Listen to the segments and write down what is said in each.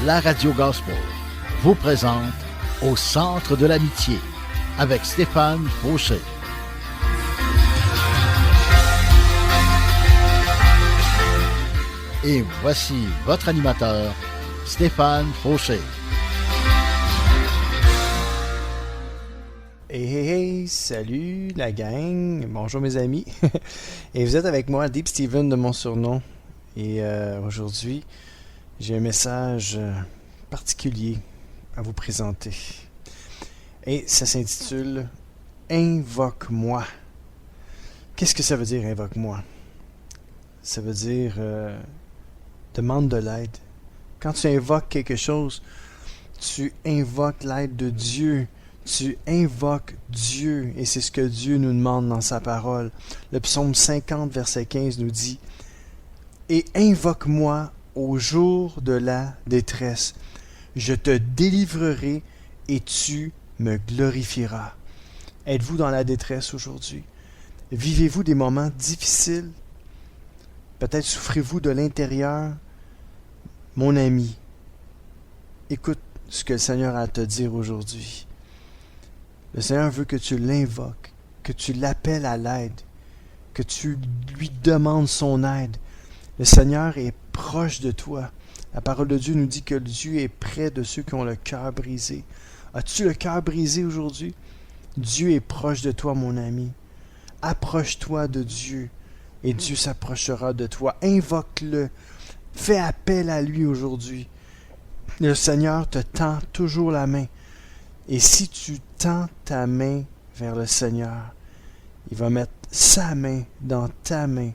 la Radio Gospel vous présente Au centre de l'amitié avec Stéphane Fauché. Et voici votre animateur, Stéphane Fauché. Hey, salut la gang, bonjour mes amis. Et vous êtes avec moi, Deep Steven de mon surnom. Et aujourd'hui, j'ai un message particulier à vous présenter. Et ça s'intitule « Invoque-moi ». Qu'est-ce que ça veut dire « Invoque-moi » ? Ça veut dire demande de l'aide. Quand tu invoques quelque chose, tu invoques l'aide de Dieu. Tu invoques Dieu, et c'est ce que Dieu nous demande dans sa parole. Le psaume 50, verset 15 nous dit « Et invoque-moi au jour de la détresse. Je te délivrerai et tu me glorifieras. » Êtes-vous dans la détresse aujourd'hui? Vivez-vous des moments difficiles? Peut-être souffrez-vous de l'intérieur? Mon ami, écoute ce que le Seigneur a à te dire aujourd'hui. Le Seigneur veut que tu l'invoques, que tu l'appelles à l'aide, que tu lui demandes son aide. Le Seigneur est proche de toi. La parole de Dieu nous dit que Dieu est près de ceux qui ont le cœur brisé. As-tu le cœur brisé aujourd'hui? Dieu est proche de toi, mon ami. Approche-toi de Dieu et Dieu s'approchera de toi. Invoque-le. Fais appel à lui aujourd'hui. Le Seigneur te tend toujours la main. Et si tu tends ta main vers le Seigneur, il va mettre sa main dans ta main.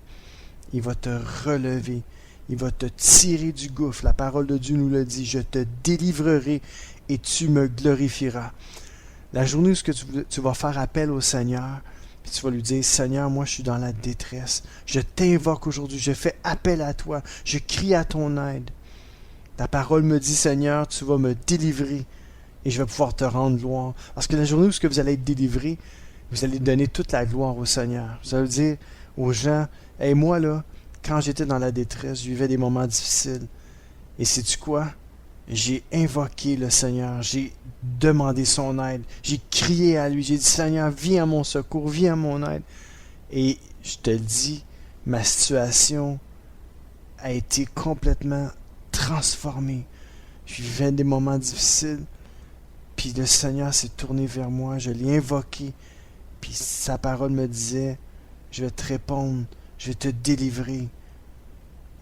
Il va te relever. Il va te tirer du gouffre. La parole de Dieu nous le dit. Je te délivrerai et tu me glorifieras. La journée où tu vas faire appel au Seigneur, puis tu vas lui dire, Seigneur, moi je suis dans la détresse. Je t'invoque aujourd'hui. Je fais appel à toi. Je crie à ton aide. Ta parole me dit, Seigneur, tu vas me délivrer. Et je vais pouvoir te rendre gloire. Parce que la journée où vous allez être délivré, vous allez donner toute la gloire au Seigneur. Vous allez dire aux gens, « Hey, moi, là, quand j'étais dans la détresse, je vivais des moments difficiles. Et sais-tu quoi? J'ai invoqué le Seigneur. J'ai demandé son aide. J'ai crié à lui. J'ai dit, Seigneur, viens à mon secours, viens à mon aide. » Et je te le dis, ma situation a été complètement transformée. Je vivais des moments difficiles. Puis le Seigneur s'est tourné vers moi, je l'ai invoqué, puis sa parole me disait, je vais te répondre, je vais te délivrer.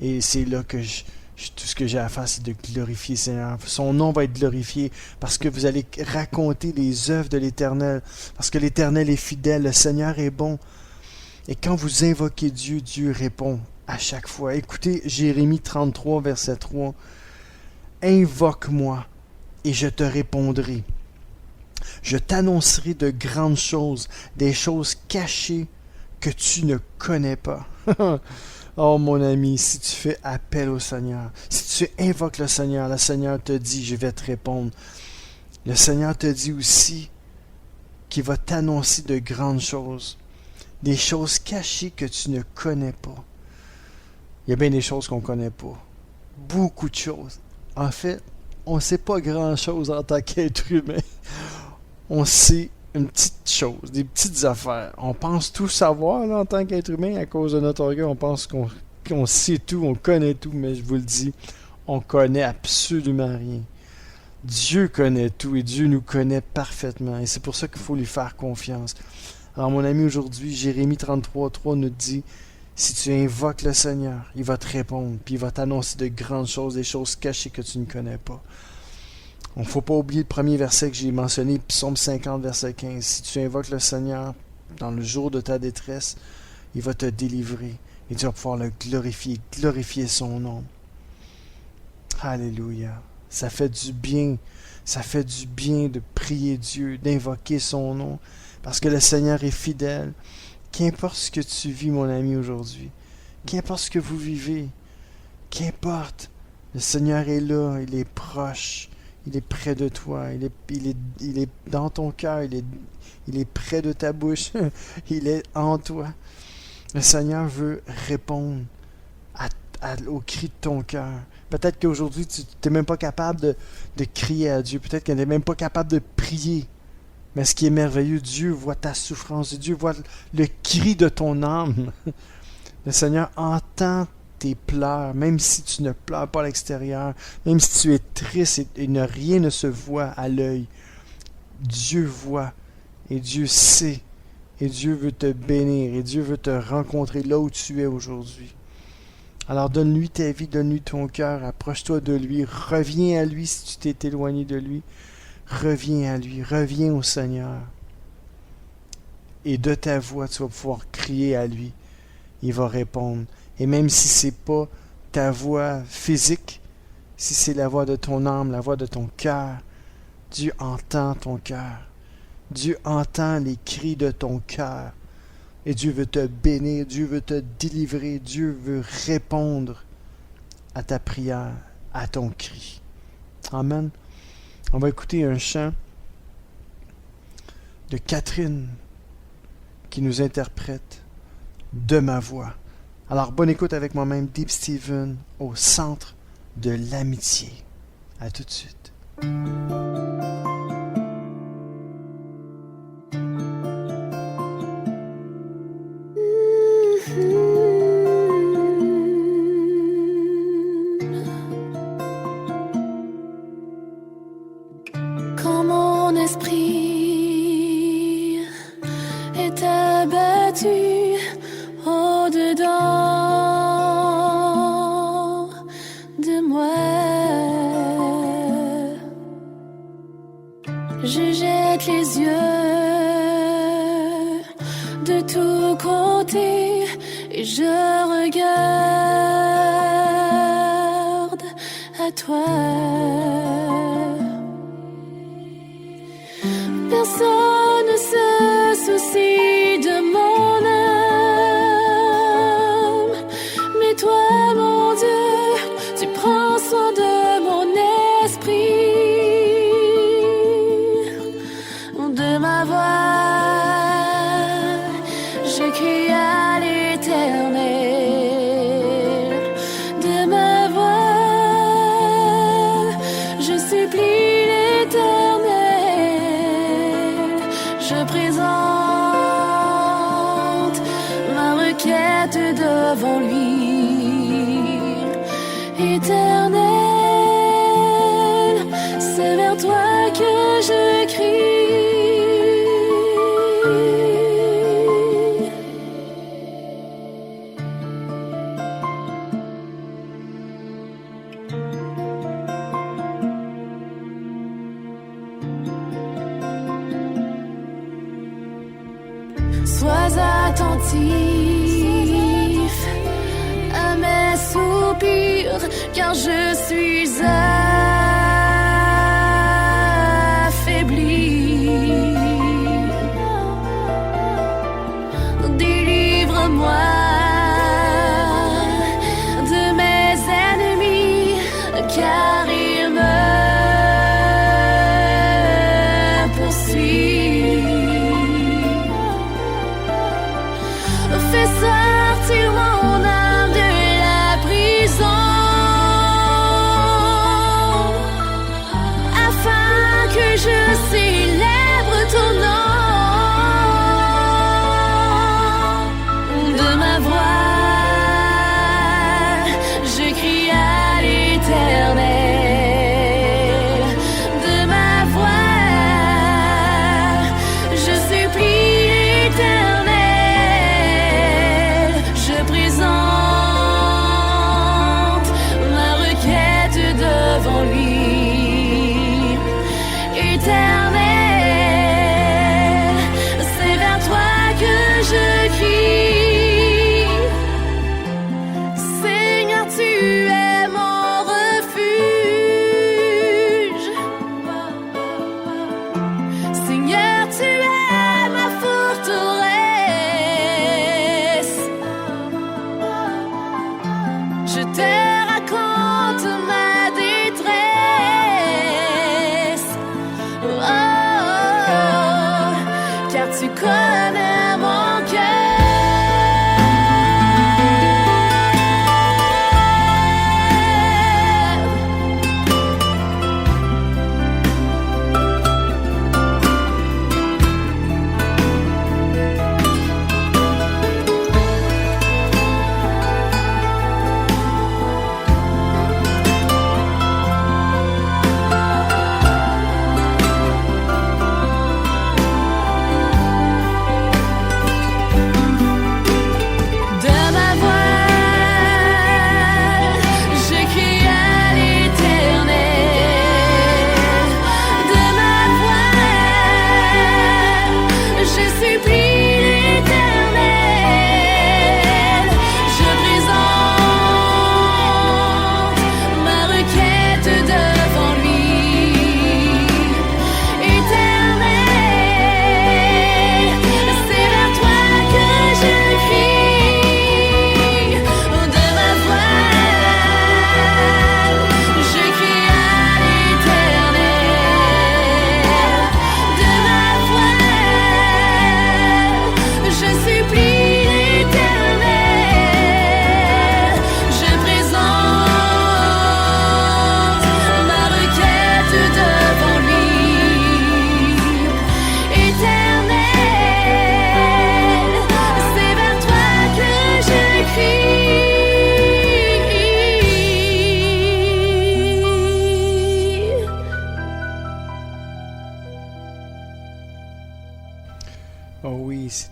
Et c'est là que tout ce que j'ai à faire, c'est de glorifier le Seigneur. Son nom va être glorifié parce que vous allez raconter les œuvres de l'Éternel, parce que l'Éternel est fidèle, le Seigneur est bon. Et quand vous invoquez Dieu, Dieu répond à chaque fois. Écoutez Jérémie 33, verset 3. « Invoque-moi. Et je te répondrai. Je t'annoncerai de grandes choses, des choses cachées que tu ne connais pas. » Oh mon ami, si tu fais appel au Seigneur, si tu invoques le Seigneur te dit, je vais te répondre. Le Seigneur te dit aussi qu'il va t'annoncer de grandes choses, des choses cachées que tu ne connais pas. Il y a bien des choses qu'on ne connaît pas. Beaucoup de choses. En fait, on ne sait pas grand-chose en tant qu'être humain. On sait une petite chose, des petites affaires. On pense tout savoir là, en tant qu'être humain à cause de notre orgueil. On pense qu'on sait tout, on connaît tout, mais je vous le dis, on connaît absolument rien. Dieu connaît tout et Dieu nous connaît parfaitement. Et c'est pour ça qu'il faut lui faire confiance. Alors mon ami, aujourd'hui, Jérémie 33.3 nous dit, si tu invoques le Seigneur, il va te répondre, puis il va t'annoncer de grandes choses, des choses cachées que tu ne connais pas. Il ne faut pas oublier le premier verset que j'ai mentionné, psaume 50, verset 15. Si tu invoques le Seigneur dans le jour de ta détresse, il va te délivrer et tu vas pouvoir le glorifier son nom. Alléluia. Ça fait du bien de prier Dieu, d'invoquer son nom, parce que le Seigneur est fidèle. Qu'importe ce que tu vis, mon ami, aujourd'hui, qu'importe ce que vous vivez, qu'importe, le Seigneur est là, il est proche, il est près de toi, il est dans ton cœur, il est près de ta bouche, il est en toi. Le Seigneur veut répondre à au cri de ton cœur. Peut-être qu'aujourd'hui, tu n'es même pas capable de crier à Dieu. Peut-être que tu n'es même pas capable de prier. Mais ce qui est merveilleux, Dieu voit ta souffrance. Dieu voit le cri de ton âme. Le Seigneur entend tes pleurs, même si tu ne pleures pas à l'extérieur, même si tu es triste et rien ne se voit à l'œil. Dieu voit et Dieu sait et Dieu veut te bénir et Dieu veut te rencontrer là où tu es aujourd'hui. Alors donne-lui ta vie, donne-lui ton cœur, approche-toi de lui, reviens à lui si tu t'es éloigné de lui, reviens à lui, reviens au Seigneur. Et de ta voix, tu vas pouvoir crier à lui, il va répondre. Et même si c'est pas ta voix physique, si c'est la voix de ton âme, la voix de ton cœur, Dieu entend ton cœur. Dieu entend les cris de ton cœur. Et Dieu veut te bénir, Dieu veut te délivrer, Dieu veut répondre à ta prière, à ton cri. Amen. On va écouter un chant de Catherine qui nous interprète de ma voix. Alors, bonne écoute avec moi-même, Deep Steven, au centre de l'amitié. À tout de suite. Quand mon esprit est abattu au-dedans de moi, je jette les yeux de tous côtés et je regarde à toi. Personne ne se soucie de mon âme, mais toi, mon Dieu, tu prends soin de mon esprit, de ma voix, je crie à l'Éternel, de ma voix, je supplie l'Éternel, je présente ma requête devant lui. Éternel, c'est vers toi que je crie. Sois attentif à mes soupirs, car je suis affaibli. Délivre-moi de mes ennemis, car ils me poursuivent. Fais sortir mon âme de la prison, afin que je célèbre ton nom. De ma voix, je crie à l'Éternel. De ma voix, je supplie l'Éternel. Je présente ma requête devant lui. Éternel, c'est vers toi que je crie. Seigneur, tu es mon refuge. Seigneur, tu es ma forteresse. Je te raconte ma détresse. Oh, oh, oh, car tu connais mon cœur.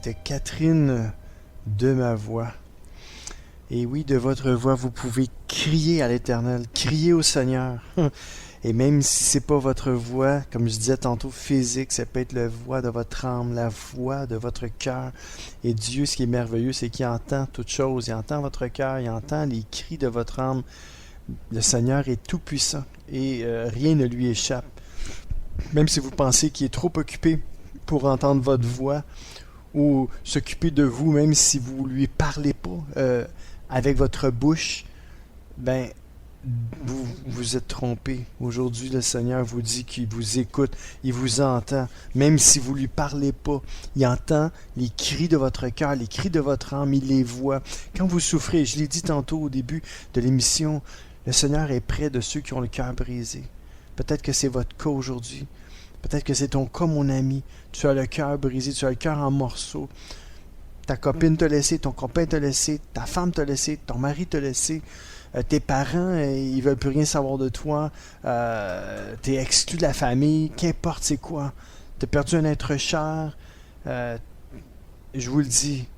c'était Catherine de ma voix. Et oui, de votre voix, vous pouvez crier à l'Éternel, crier au Seigneur. Et même si c'est pas votre voix, comme je disais tantôt, physique, ça peut être la voix de votre âme, la voix de votre cœur. Et Dieu, ce qui est merveilleux, c'est qu'il entend toutes choses. Il entend votre cœur, il entend les cris de votre âme. Le Seigneur est tout puissant et rien ne lui échappe. Même si vous pensez qu'il est trop occupé pour entendre votre voix ou s'occuper de vous, même si vous lui parlez pas avec votre bouche, ben vous vous êtes trompé. Aujourd'hui, le Seigneur vous dit qu'il vous écoute, il vous entend, même si vous lui parlez pas. Il entend les cris de votre cœur, les cris de votre âme, il les voit. Quand vous souffrez, je l'ai dit tantôt au début de l'émission, le Seigneur est près de ceux qui ont le cœur brisé. Peut-être que c'est votre cas aujourd'hui. Peut-être que c'est ton cas, mon ami. Tu as le cœur brisé, tu as le cœur en morceaux. Ta copine t'a laissé, ton copain t'a laissé, ta femme t'a laissé, ton mari t'a laissé. Tes parents, ils veulent plus rien savoir de toi. T'es exclu de la famille. Qu'importe c'est quoi. T'as perdu un être cher. Je vous le dis,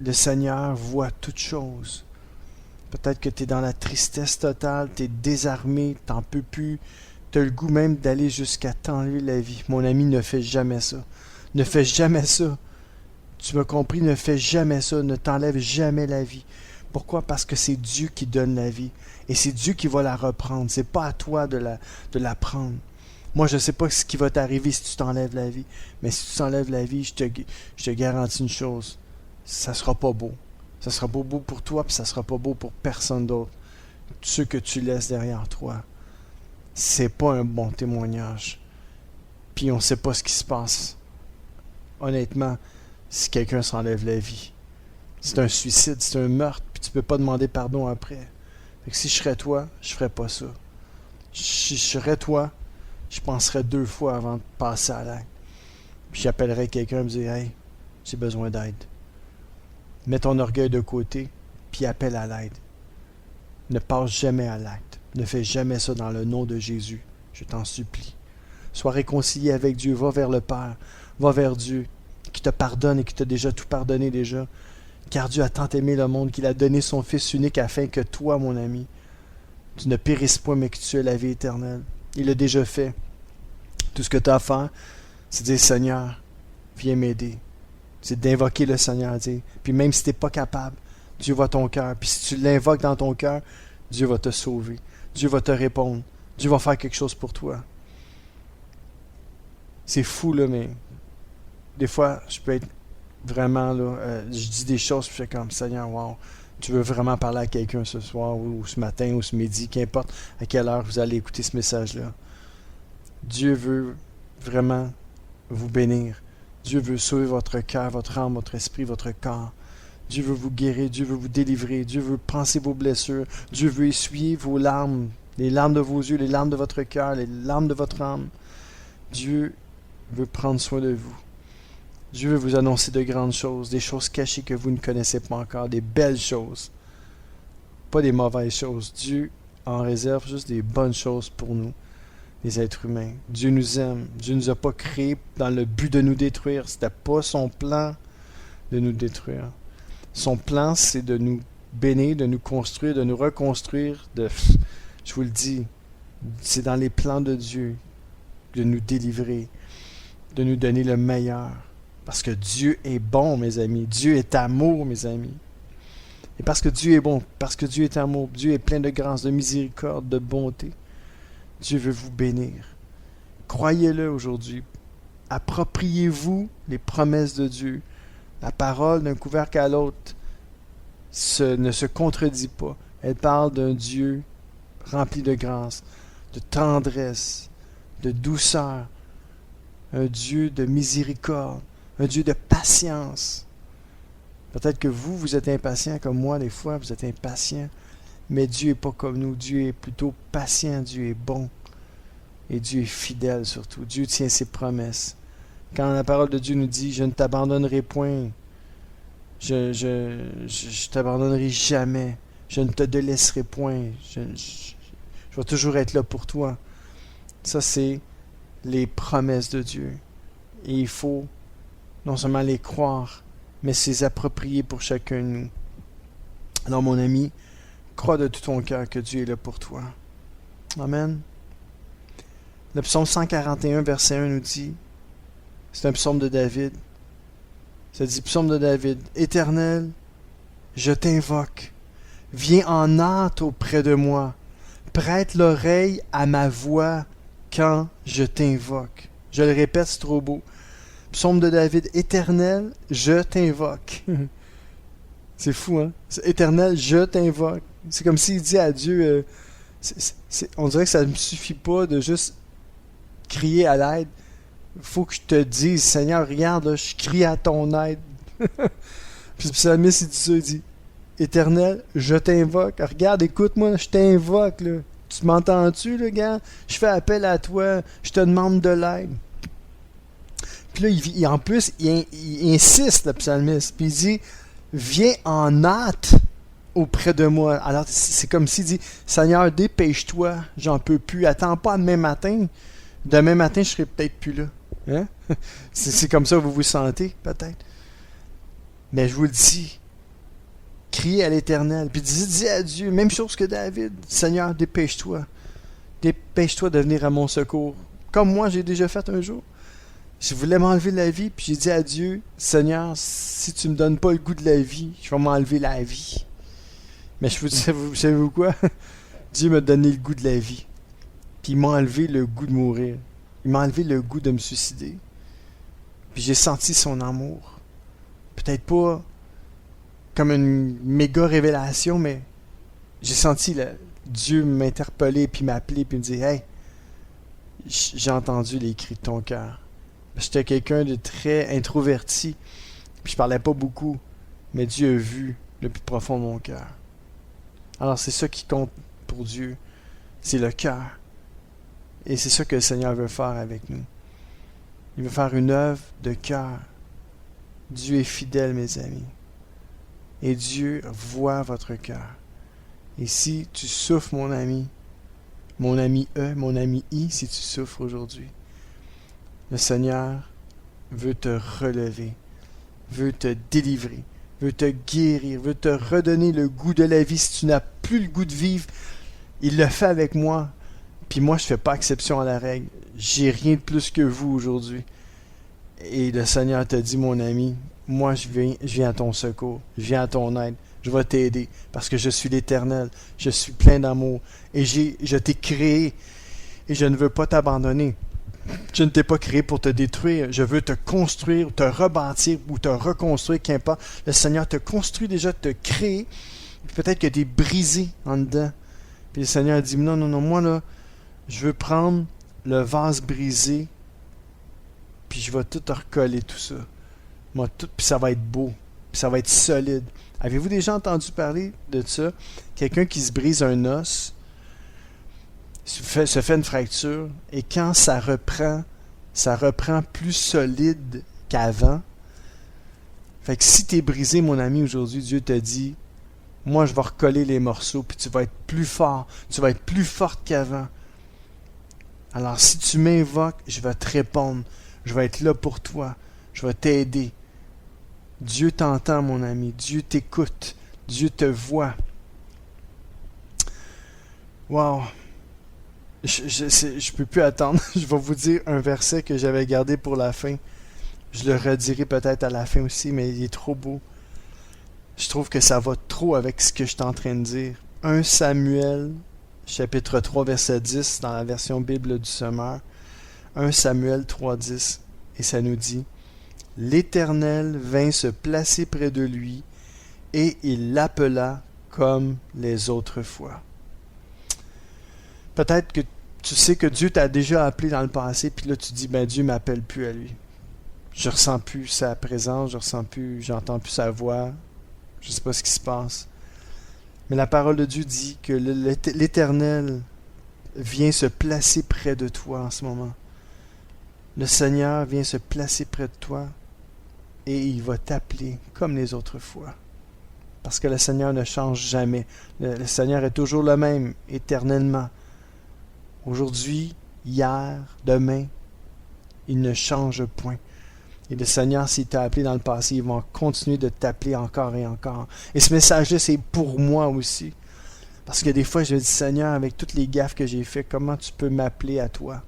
le Seigneur voit toutes choses. Peut-être que t'es dans la tristesse totale, t'es désarmé, t'en peux plus. T'as le goût même d'aller jusqu'à t'enlever la vie. Mon ami, ne fais jamais ça. Ne fais jamais ça. Tu m'as compris, ne fais jamais ça. Ne t'enlève jamais la vie. Pourquoi? Parce que c'est Dieu qui donne la vie. Et c'est Dieu qui va la reprendre. C'est pas à toi de la prendre. Moi, je ne sais pas ce qui va t'arriver si tu t'enlèves la vie. Mais si tu t'enlèves la vie, je te garantis une chose. Ça sera pas beau. Ça sera pas beau pour toi, puis ça sera pas beau pour personne d'autre. Ceux que tu laisses derrière toi. C'est pas un bon témoignage. Puis on sait pas ce qui se passe. Honnêtement, si quelqu'un s'enlève la vie. C'est un suicide, c'est un meurtre, puis tu peux pas demander pardon après. Fait que si je serais toi, je ferais pas ça. Si je serais toi, je penserais 2 fois avant de passer à l'acte. Puis j'appellerais quelqu'un et me dire « Hey, j'ai besoin d'aide. » Mets ton orgueil de côté, puis appelle à l'aide. Ne passe jamais à l'acte. Ne fais jamais ça dans le nom de Jésus. Je t'en supplie. Sois réconcilié avec Dieu. Va vers le Père. Va vers Dieu, qui te pardonne et qui t'a déjà tout pardonné déjà. Car Dieu a tant aimé le monde qu'il a donné son Fils unique afin que toi, mon ami, tu ne périsses pas, mais que tu aies la vie éternelle. Il l'a déjà fait. Tout ce que tu as à faire, c'est de dire « Seigneur, viens m'aider ». C'est d'invoquer le Seigneur, dire. Puis même si tu n'es pas capable, Dieu voit ton cœur. Puis si tu l'invoques dans ton cœur, Dieu va te sauver. Dieu va te répondre. Dieu va faire quelque chose pour toi. C'est fou, là, mais des fois, je peux être vraiment, là, je dis des choses, puis je fais comme, Seigneur, wow, tu veux vraiment parler à quelqu'un ce soir, ou ce matin, ou ce midi, qu'importe à quelle heure vous allez écouter ce message-là. Dieu veut vraiment vous bénir. Dieu veut sauver votre cœur, votre âme, votre esprit, votre corps. Dieu veut vous guérir, Dieu veut vous délivrer, Dieu veut panser vos blessures, Dieu veut essuyer vos larmes, les larmes de vos yeux, les larmes de votre cœur, les larmes de votre âme. Dieu veut prendre soin de vous. Dieu veut vous annoncer de grandes choses, des choses cachées que vous ne connaissez pas encore, des belles choses, pas des mauvaises choses. Dieu en réserve juste des bonnes choses pour nous, les êtres humains. Dieu nous aime. Dieu ne nous a pas créés dans le but de nous détruire. C'était pas son plan de nous détruire. Son plan, c'est de nous bénir, de nous construire, de nous reconstruire. Je vous le dis, c'est dans les plans de Dieu de nous délivrer, de nous donner le meilleur. Parce que Dieu est bon, mes amis. Dieu est amour, mes amis. Et parce que Dieu est bon, parce que Dieu est amour, Dieu est plein de grâce, de miséricorde, de bonté. Dieu veut vous bénir. Croyez-le aujourd'hui. Appropriez-vous les promesses de Dieu. La parole d'un couvercle à l'autre ne se contredit pas. Elle parle d'un Dieu rempli de grâce, de tendresse, de douceur, un Dieu de miséricorde, un Dieu de patience. Peut-être que vous êtes impatient comme moi, des fois, vous êtes impatient, mais Dieu n'est pas comme nous. Dieu est plutôt patient, Dieu est bon, et Dieu est fidèle surtout. Dieu tient ses promesses. Quand la parole de Dieu nous dit « Je ne t'abandonnerai point, je t'abandonnerai jamais, je ne te délaisserai point, je vais toujours être là pour toi. » Ça, c'est les promesses de Dieu. Et il faut non seulement les croire, mais les approprier pour chacun de nous. Alors mon ami, crois de tout ton cœur que Dieu est là pour toi. Amen. Le psaume 141, verset 1 nous dit, c'est un psaume de David. Ça dit, psaume de David, Éternel, je t'invoque, viens en hâte auprès de moi, prête l'oreille à ma voix quand je t'invoque. Je le répète, c'est trop beau. Psaume de David, Éternel, je t'invoque. C'est fou, hein? Éternel, je t'invoque. C'est comme s'il dit à Dieu, on dirait que ça ne me suffit pas de juste crier à l'aide. Il faut que je te dise, Seigneur, regarde, là, je crie à ton aide. Puis le psalmiste, il dit ça, il dit, Éternel, je t'invoque. Regarde, écoute-moi, je t'invoque, là. Tu m'entends-tu, le gars? Je fais appel à toi, je te demande de l'aide. Puis là, en plus, il insiste, le psalmiste, puis il dit, viens en hâte auprès de moi. Alors, c'est comme s'il dit, Seigneur, dépêche-toi, j'en peux plus, attends pas demain matin. Demain matin, je serai peut-être plus là. Hein? C'est comme ça que vous vous sentez, peut-être. Mais je vous le dis, criez à l'Éternel, puis dis à Dieu, même chose que David, Seigneur, dépêche-toi. Dépêche-toi de venir à mon secours. Comme moi, j'ai déjà fait un jour. Je voulais m'enlever la vie, puis j'ai dit à Dieu, Seigneur, si tu me donnes pas le goût de la vie, je vais m'enlever la vie. Mais savez-vous quoi? Dieu m'a donné le goût de la vie. Puis il m'a enlevé le goût de mourir. Il m'a enlevé le goût de me suicider. Puis j'ai senti son amour. Peut-être pas comme une méga révélation, mais j'ai senti Dieu m'interpeller, puis m'appeler, puis me dire, hey, j'ai entendu les cris de ton cœur. J'étais quelqu'un de très introverti, puis je parlais pas beaucoup, mais Dieu a vu le plus profond de mon cœur. Alors c'est ça qui compte pour Dieu, c'est le cœur. Et c'est ça que le Seigneur veut faire avec nous. Il veut faire une œuvre de cœur. Dieu est fidèle, mes amis. Et Dieu voit votre cœur. Et si tu souffres, mon ami E, mon ami I, si tu souffres aujourd'hui, le Seigneur veut te relever, veut te délivrer, veut te guérir, veut te redonner le goût de la vie. Si tu n'as plus le goût de vivre, il le fait avec moi. Puis moi, je ne fais pas exception à la règle. J'ai rien de plus que vous aujourd'hui. Et le Seigneur te dit, mon ami, moi je viens à ton secours, je viens à ton aide, je vais t'aider, parce que je suis l'Éternel, je suis plein d'amour, et je t'ai créé, et je ne veux pas t'abandonner. Je ne t'ai pas créé pour te détruire, je veux te construire, te rebâtir, ou te reconstruire, qu'importe. Le Seigneur te construit déjà, te crée, peut-être que tu es brisé en dedans. Puis le Seigneur dit, non, moi là, je veux prendre le vase brisé, puis je vais tout recoller tout ça. Puis ça va être beau, puis ça va être solide. Avez-vous déjà entendu parler de ça? Quelqu'un qui se brise un os, se fait une fracture, et quand ça reprend plus solide qu'avant. Fait que si tu es brisé, mon ami, aujourd'hui, Dieu te dit, moi je vais recoller les morceaux, puis tu vas être plus fort, tu vas être plus forte qu'avant. Alors si tu m'invoques, je vais te répondre, je vais être là pour toi, je vais t'aider. Dieu t'entend, mon ami, Dieu t'écoute, Dieu te voit. Wow! Je peux plus attendre. Je vais vous dire un verset que j'avais gardé pour la fin. Je le redirai peut-être à la fin aussi, mais il est trop beau. Je trouve que ça va trop avec ce que je suis en train de dire. 1 Samuel, chapitre 3, verset 10, dans la version Bible du Semeur. 1 Samuel 3, 10. Et ça nous dit, « L'Éternel vint se placer près de lui, et il l'appela comme les autres fois. » Peut-être que tu sais que Dieu t'a déjà appelé dans le passé, puis là tu dis, ben Dieu m'appelle plus à lui. Je ressens plus sa présence, j'entends plus sa voix, je sais pas ce qui se passe. Mais la parole de Dieu dit que l'Éternel vient se placer près de toi en ce moment. Le Seigneur vient se placer près de toi et il va t'appeler comme les autres fois. Parce que le Seigneur ne change jamais. Le Seigneur est toujours le même, éternellement. Aujourd'hui, hier, demain, il ne change point. Et le Seigneur, s'il t'a appelé dans le passé, il va continuer de t'appeler encore et encore. Et ce message-là, c'est pour moi aussi. Parce que des fois, je me dis, Seigneur, avec toutes les gaffes que j'ai faites, comment tu peux m'appeler à toi?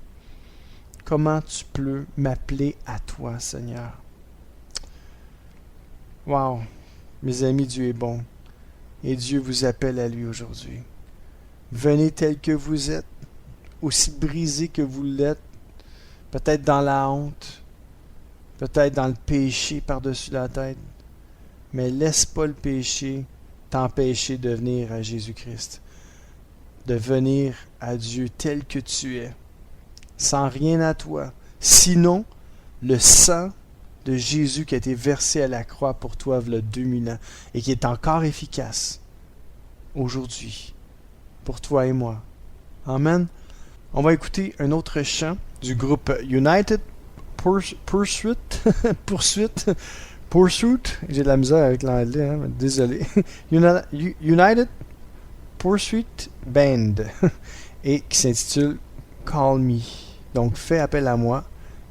Comment tu peux m'appeler à toi, Seigneur? Wow! Mes amis, Dieu est bon. Et Dieu vous appelle à lui aujourd'hui. Venez tel que vous êtes, aussi brisé que vous l'êtes, peut-être dans la honte, peut-être dans le péché par-dessus la tête, mais laisse pas le péché t'empêcher de venir à Jésus-Christ, de venir à Dieu tel que tu es, sans rien à toi. Sinon, le sang de Jésus qui a été versé à la croix pour toi il y a 2000 ans et qui est encore efficace aujourd'hui pour toi et moi. Amen. On va écouter un autre chant du groupe United Pursuit. J'ai de la misère avec l'anglais, hein, désolé. United Pursuit Band et qui s'intitule Call Me. Donc fais appel à moi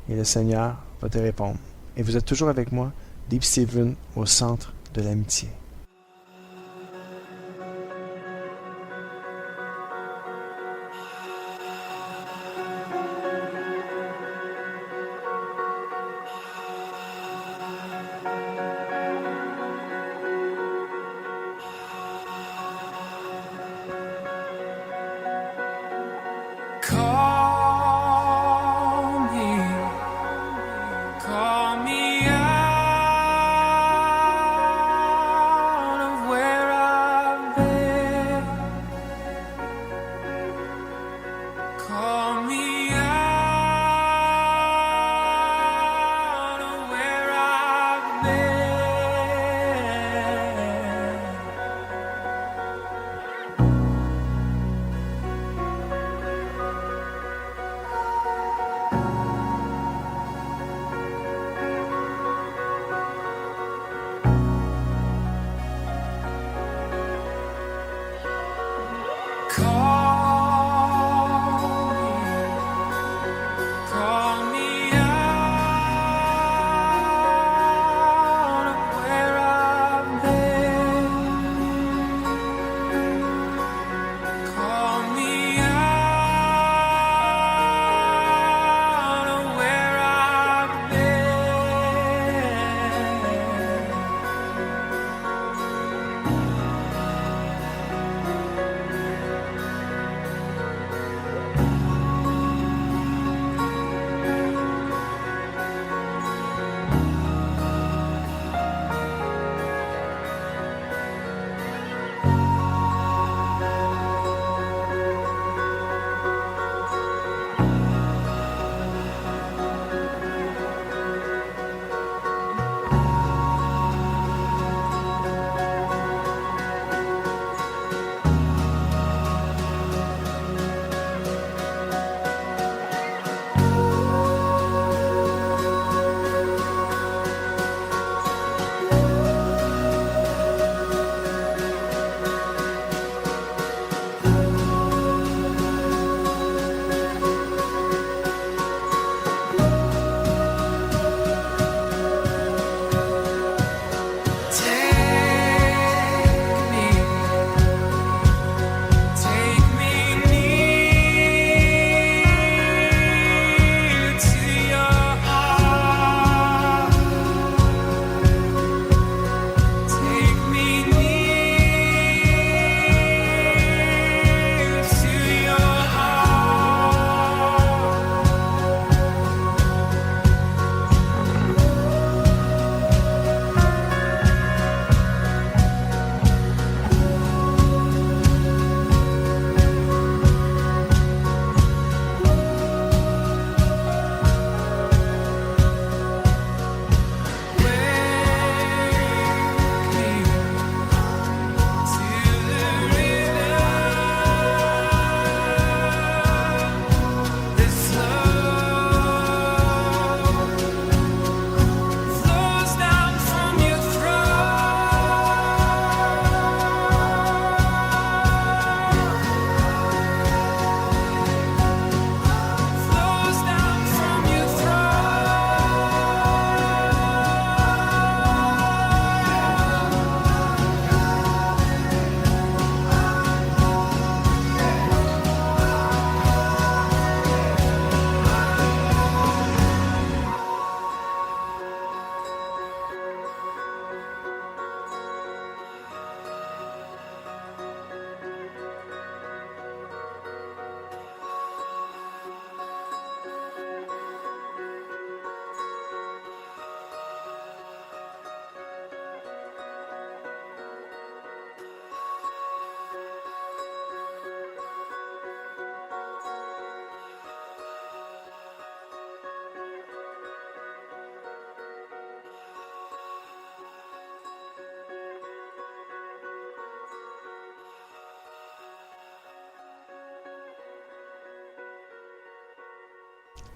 et le Seigneur va te répondre. Et vous êtes toujours avec moi, Deep Steven, au centre de l'amitié. Call me out of where I've been. Call me out of where I've Call me out of where I've been. Call me out of where I've been.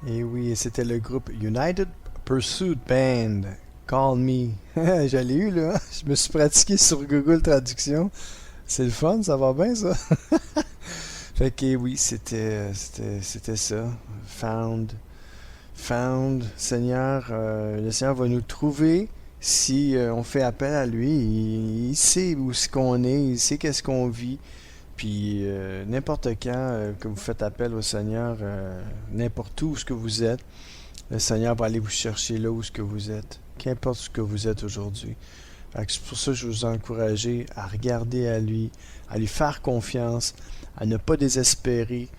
Et oui, c'était le groupe United Pursuit Band. Call Me. Je l'ai eu là. Je me suis pratiqué sur Google Traduction. C'est le fun, ça va bien ça. Fait que oui, c'était ça. Found. Seigneur, le Seigneur va nous trouver si on fait appel à lui. Il sait où est-ce qu'on est, il sait qu'est-ce qu'on vit. Puis n'importe quand que vous faites appel au Seigneur, n'importe où ce que vous êtes, le Seigneur va aller vous chercher là où ce que vous êtes. Qu'importe ce que vous êtes aujourd'hui. C'est pour ça que je vous encourage à regarder à lui, à lui faire confiance, à ne pas désespérer,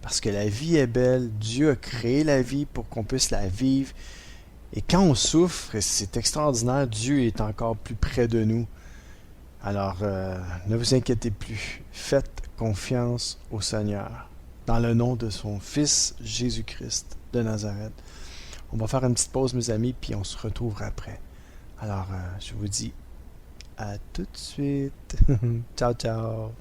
parce que la vie est belle. Dieu a créé la vie pour qu'on puisse la vivre. Et quand on souffre, c'est extraordinaire, Dieu est encore plus près de nous. Alors, ne vous inquiétez plus. Faites confiance au Seigneur, dans le nom de son Fils Jésus-Christ de Nazareth. On va faire une petite pause, mes amis, puis on se retrouvera après. Alors, je vous dis à tout de suite. Ciao, ciao.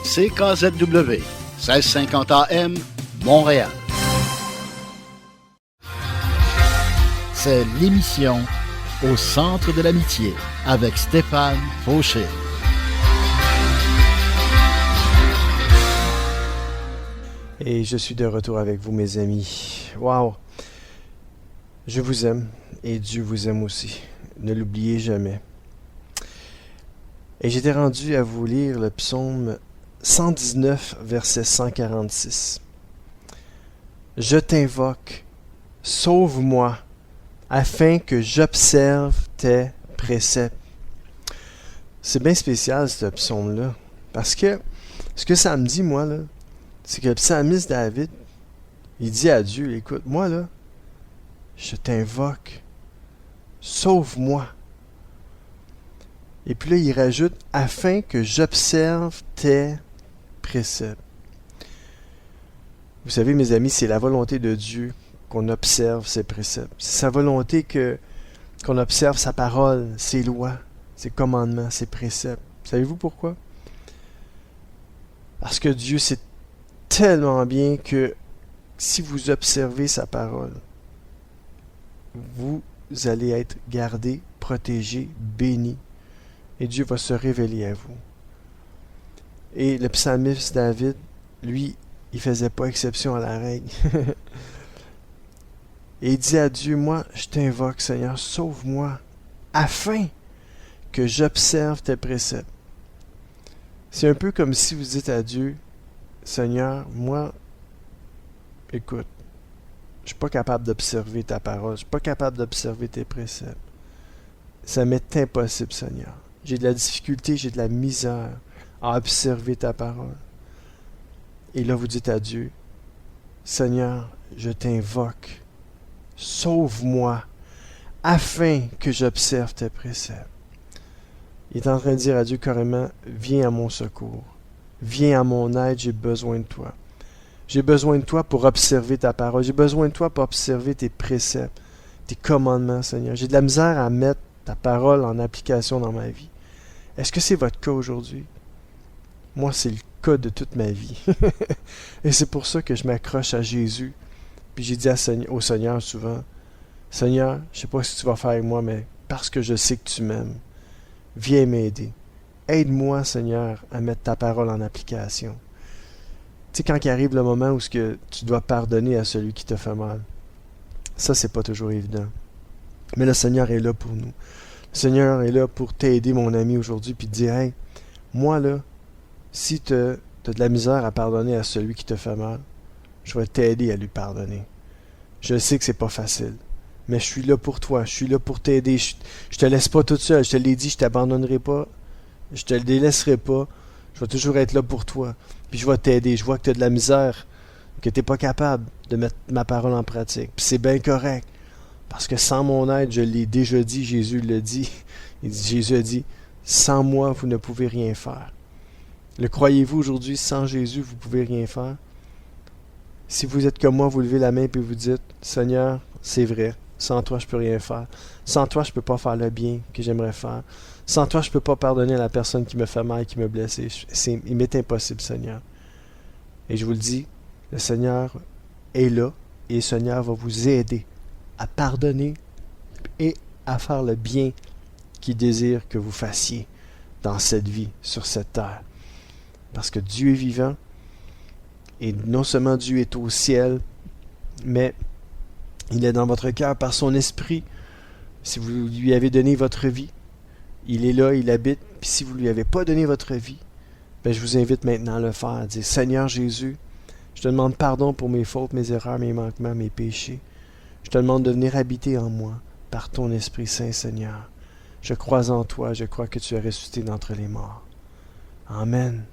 CKZW, 1650 AM, Montréal. C'est l'émission Au centre de l'amitié avec Stéphane Fauché. Et je suis de retour avec vous, mes amis. Wow! Je vous aime et Dieu vous aime aussi. Ne l'oubliez jamais. Et j'étais rendu à vous lire le psaume 119, verset 146. Je t'invoque, sauve-moi, afin que j'observe tes préceptes. C'est bien spécial, ce psaume-là. Parce que ce que ça me dit, moi, là, c'est que le psalmiste David, il dit à Dieu, écoute, moi, là, je t'invoque, sauve-moi. Et puis là, il rajoute, afin que j'observe tes préceptes. Vous savez, mes amis, c'est la volonté de Dieu qu'on observe ses préceptes. C'est sa volonté qu'on observe sa parole, ses lois, ses commandements, ses préceptes. Savez-vous pourquoi? Parce que Dieu sait tellement bien que si vous observez sa parole, vous allez être gardés, protégés, bénis. Et Dieu va se révéler à vous. Et le psalmiste David, lui, il faisait pas exception à la règle. Et il dit à Dieu, moi, je t'invoque, Seigneur, sauve-moi, afin que j'observe tes préceptes. C'est un peu comme si vous dites à Dieu, Seigneur, moi, écoute, je suis pas capable d'observer ta parole, je suis pas capable d'observer tes préceptes. Ça m'est impossible, Seigneur. J'ai de la difficulté, j'ai de la misère à observer ta parole. Et là, vous dites à Dieu, Seigneur, je t'invoque, sauve-moi, afin que j'observe tes préceptes. Il est en train de dire à Dieu carrément, viens à mon secours, viens à mon aide, j'ai besoin de toi. J'ai besoin de toi pour observer ta parole, j'ai besoin de toi pour observer tes préceptes, tes commandements, Seigneur. J'ai de la misère à mettre ta parole en application dans ma vie. Est-ce que c'est votre cas aujourd'hui? Moi, c'est le cas de toute ma vie. Et c'est pour ça que je m'accroche à Jésus. Puis j'ai dit au Seigneur souvent, Seigneur, je ne sais pas ce que tu vas faire avec moi, mais parce que je sais que tu m'aimes, viens m'aider. Aide-moi, Seigneur, à mettre ta parole en application. Tu sais, quand il arrive le moment où tu dois pardonner à celui qui te fait mal, ça, c'est pas toujours évident. Mais le Seigneur est là pour nous. Le Seigneur est là pour t'aider, mon ami, aujourd'hui, puis te dire, hey, moi, là, si tu as de la misère à pardonner à celui qui te fait mal, je vais t'aider à lui pardonner. Je sais que c'est pas facile, mais je suis là pour toi, je suis là pour t'aider. Je te laisse pas toute seule, je te l'ai dit, je t'abandonnerai pas, je te le délaisserai pas, je vais toujours être là pour toi, puis je vais t'aider. Je vois que tu as de la misère, que tu n'es pas capable de mettre ma parole en pratique, puis c'est bien correct. Parce que sans mon aide, je l'ai déjà dit, Jésus le dit. Jésus a dit, sans moi, vous ne pouvez rien faire. Le croyez-vous aujourd'hui, sans Jésus, vous ne pouvez rien faire? Si vous êtes comme moi, vous levez la main et vous dites, Seigneur, c'est vrai. Sans toi, je peux rien faire. Sans toi, je peux pas faire le bien que j'aimerais faire. Sans toi, je peux pas pardonner à la personne qui me fait mal et qui m'a blessé. Il m'est impossible, Seigneur. Et je vous le dis, le Seigneur est là et le Seigneur va vous aider à pardonner et à faire le bien qu'il désire que vous fassiez dans cette vie, sur cette terre. Parce que Dieu est vivant et non seulement Dieu est au ciel, mais il est dans votre cœur par son esprit. Si vous lui avez donné votre vie, il est là, il habite. Puis si vous ne lui avez pas donné votre vie, ben je vous invite maintenant à le faire, à dire, Seigneur Jésus, je te demande pardon pour mes fautes, mes erreurs, mes manquements, mes péchés. Je te demande de venir habiter en moi par ton Esprit Saint, Seigneur. Je crois en toi, je crois que tu as ressuscité d'entre les morts. Amen.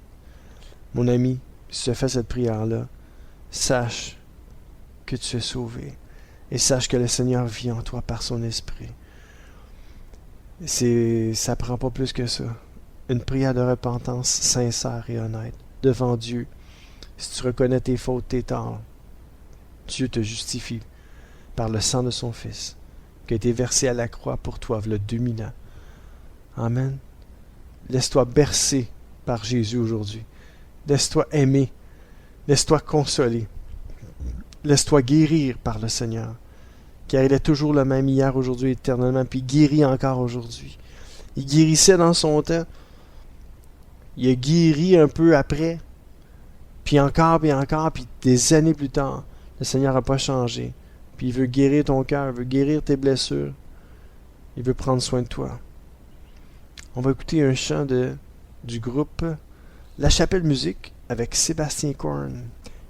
Mon ami, si tu as fait cette prière-là, sache que tu es sauvé. Et sache que le Seigneur vit en toi par son Esprit. Ça prend pas plus que ça. Une prière de repentance sincère et honnête devant Dieu. Si tu reconnais tes fautes, tes torts, Dieu te justifie par le sang de son Fils qui a été versé à la croix pour toi, v'là 2000 ans. Amen. Laisse-toi bercer par Jésus aujourd'hui. Laisse-toi aimer. Laisse-toi consoler. Laisse-toi guérir par le Seigneur. Car il est toujours le même hier, aujourd'hui, éternellement. Puis il guérit encore aujourd'hui. Il guérissait dans son temps. Il a guéri un peu après. Puis encore, puis des années plus tard. Le Seigneur n'a pas changé. Puis il veut guérir ton cœur, il veut guérir tes blessures. Il veut prendre soin de toi. On va écouter un chant du groupe La Chapelle Musique avec Sébastien Korn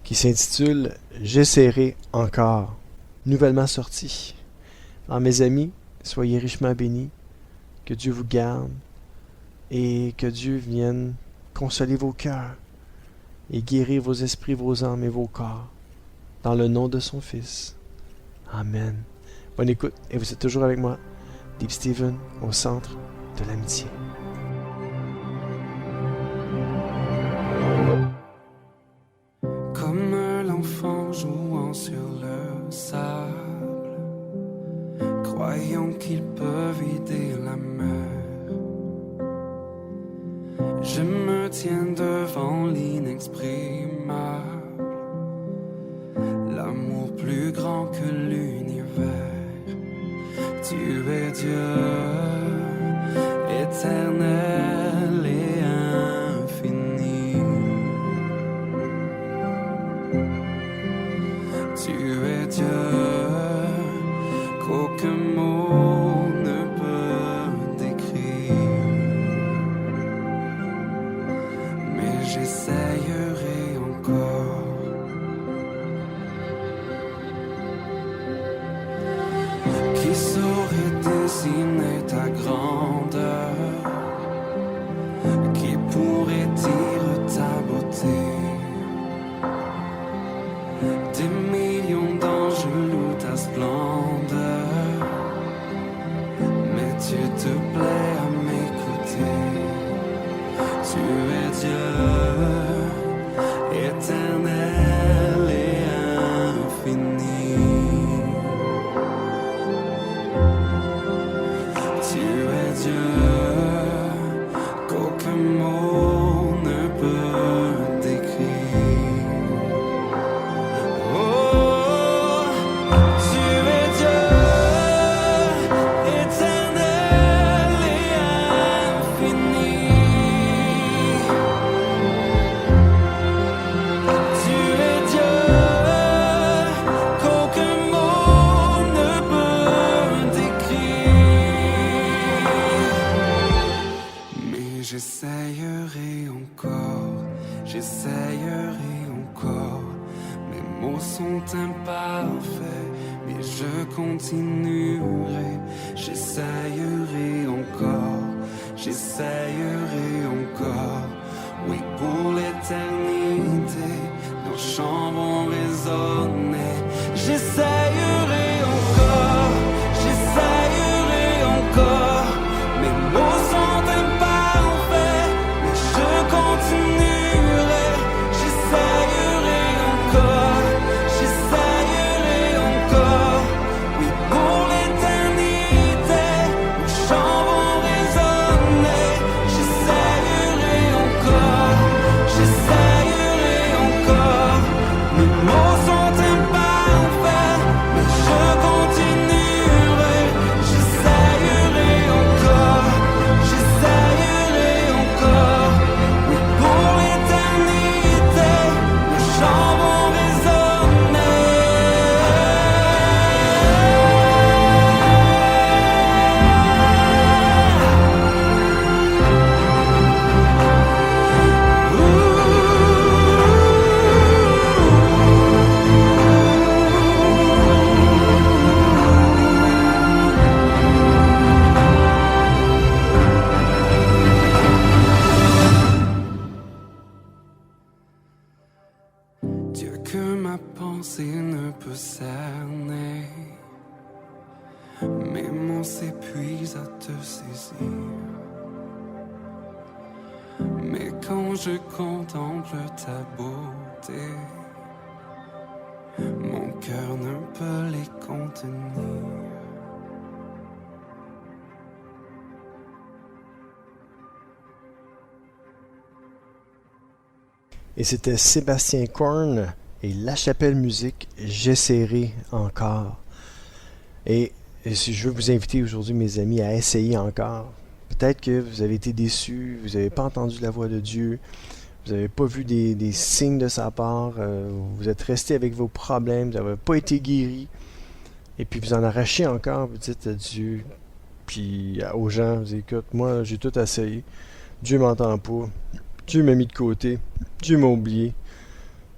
qui s'intitule « J'essaierai encore », nouvellement sorti. Alors mes amis, soyez richement bénis, que Dieu vous garde et que Dieu vienne consoler vos cœurs et guérir vos esprits, vos âmes et vos corps dans le nom de son Fils. Amen. Bonne écoute et vous êtes toujours avec moi, Deep Steven, au centre de l'amitié. Comme l'enfant jouant sur le sable, croyant qu'il peut vider la mer, je me tiens devant l'inexprimable, l'amour plus grand que l'univers. Tu es Dieu, éternel et infini. Tu es Dieu, qu'aucun mot ne peut décrire. Mais j'essayerai encore. Qui saurait dessiner ta grandeur? Qui pourrait dire ta beauté? Des millions d'anges louent ta splendeur, mais tu te plais à m'écouter. Tu es Dieu, éternel et infini. Tu es Dieu, qu'aucun mot ne peut décrire. Oh, tu es Dieu, éternel et infini. Tu es Dieu, qu'aucun mot ne peut décrire. Mais j'essayerai encore, j'essayerai encore. Mes mots sont imparfaits, mais je continuerai. J'essayerai encore, j'essayerai encore. Oui, pour l'éternité, nos chants vont résonner. J'essayerai encore, j'essayerai encore. Mes mots sont imparfaits, mais je continuerai. J'essayerai encore, j'essayerai encore. que ma pensée ne peut cerner. Mes mots s'épuisent à te saisir. Mais quand je contemple ta beauté, mon cœur ne peut les contenir. Et c'était Sébastien Korn et La Chapelle Musique, J'essaierai encore. Et si je veux vous inviter aujourd'hui, mes amis, à essayer encore. Peut-être que vous avez été déçus, vous n'avez pas entendu la voix de Dieu, vous n'avez pas vu des signes de sa part, vous êtes resté avec vos problèmes, vous n'avez pas été guéri, et puis vous en arrachez encore, vous dites à Dieu, puis aux gens, vous dites, écoute, moi j'ai tout essayé, Dieu m'entend pas, Dieu m'a mis de côté, Dieu m'a oublié.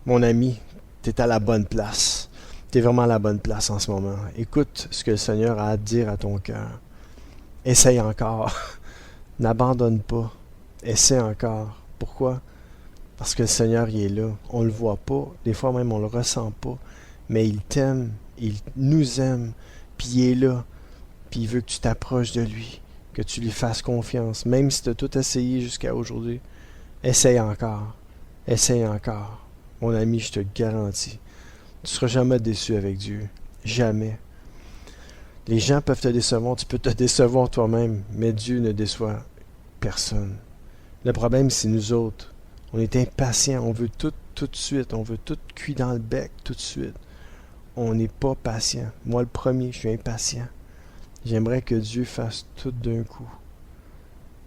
Mon ami, t'es à la bonne place. T'es vraiment à la bonne place en ce moment. Écoute ce que le Seigneur a à te dire à ton cœur. Essaye encore. N'abandonne pas. Essaie encore. Pourquoi? Parce que le Seigneur, il est là. On le voit pas. Des fois même, on le ressent pas. Mais il t'aime. Il nous aime. Puis il est là. Puis il veut que tu t'approches de lui. Que tu lui fasses confiance. Même si tu as tout essayé jusqu'à aujourd'hui. Essaye encore. Essaye encore. Mon ami, je te garantis. Tu ne seras jamais déçu avec Dieu. Jamais. Les gens peuvent te décevoir. Tu peux te décevoir toi-même. Mais Dieu ne déçoit personne. Le problème, c'est nous autres. On est impatients. On veut tout de suite. On veut tout cuit dans le bec tout de suite. On n'est pas patient. Moi, le premier, je suis impatient. J'aimerais que Dieu fasse tout d'un coup.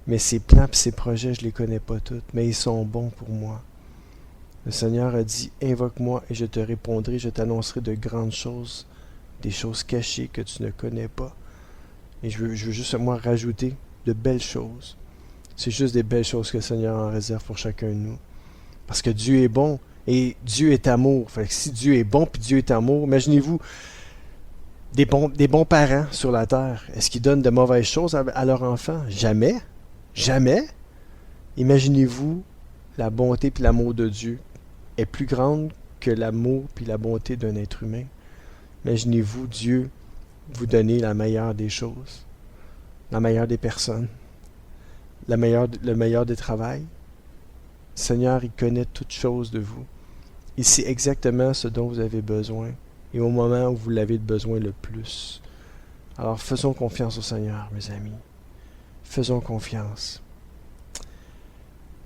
Mais ses plans et ses projets, je ne les connais pas tous, mais ils sont bons pour moi. Le Seigneur a dit, invoque-moi et je te répondrai, je t'annoncerai de grandes choses, des choses cachées que tu ne connais pas. Et je veux juste, moi, rajouter de belles choses. C'est juste des belles choses que le Seigneur en réserve pour chacun de nous. Parce que Dieu est bon et Dieu est amour. Fait que si Dieu est bon puis Dieu est amour, imaginez-vous des bons parents sur la terre. Est-ce qu'ils donnent de mauvaises choses à leurs enfants? Jamais. Jamais. Imaginez-vous, la bonté et l'amour de Dieu est plus grande que l'amour et la bonté d'un être humain. Imaginez-vous Dieu vous donner la meilleure des choses, la meilleure des personnes, le meilleur des travails. Le Seigneur, il connaît toutes choses de vous. Il sait exactement ce dont vous avez besoin et au moment où vous l'avez besoin le plus. Alors faisons confiance au Seigneur, mes amis. Faisons confiance.